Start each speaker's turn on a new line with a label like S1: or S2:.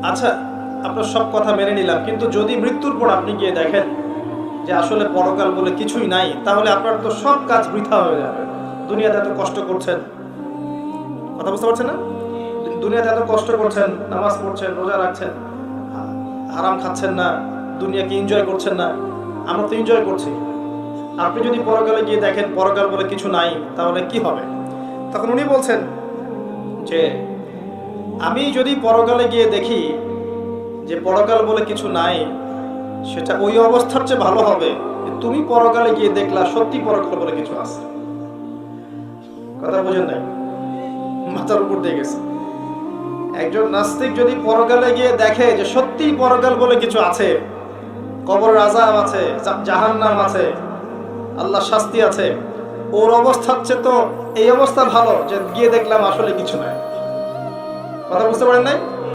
S1: আচ্ছা, আপনার সব কথা মেনে নিলাম, কিন্তু যদি মৃত্যুর পর আপনি গিয়ে দেখেন যে আসলে পরকাল বলে কিছুই নাই, তাহলে আপনার তো সব কাজ বৃথা হয়ে যাবে। দুনিয়াতে এত কষ্ট করছেন, কথা বুঝতে পারছেন না? দুনিয়াতে এত কষ্ট করছেন, নামাজ পড়ছেন, রোজা রাখছেন, হারাম খাচ্ছেন না, দুনিয়াকে এনজয় করছেন না। আমরা তো এনজয় করছি। আপনি যদি পরকালে গিয়ে দেখেন পরকাল বলে কিছু নাই, তাহলে কি হবে? তখন উনি বলছেন যে আমি যদি পরকালে গিয়ে দেখি যে পরকাল বলে কিছু নাই, সেটা ওই অবস্থার চেয়ে ভালো হবে তুমি পরকালে গিয়ে দেখলা সত্যি পরকাল বলে কিছু আছে। কথা বুঝেন নাই? মাথার উপর দিয়ে গেছে। একজন নাস্তিক যদি পরকালে গিয়ে দেখে যে সত্যি পরকাল বলে কিছু আছে, কবরের আযাব আছে, জাহান্নাম আছে, আল্লাহ শাস্তি আছে, ওর অবস্থার চেয়ে তো এই অবস্থা ভালো যে গিয়ে দেখলাম আসলে কিছু নাই। কথা বুঝতে পারেন নাই?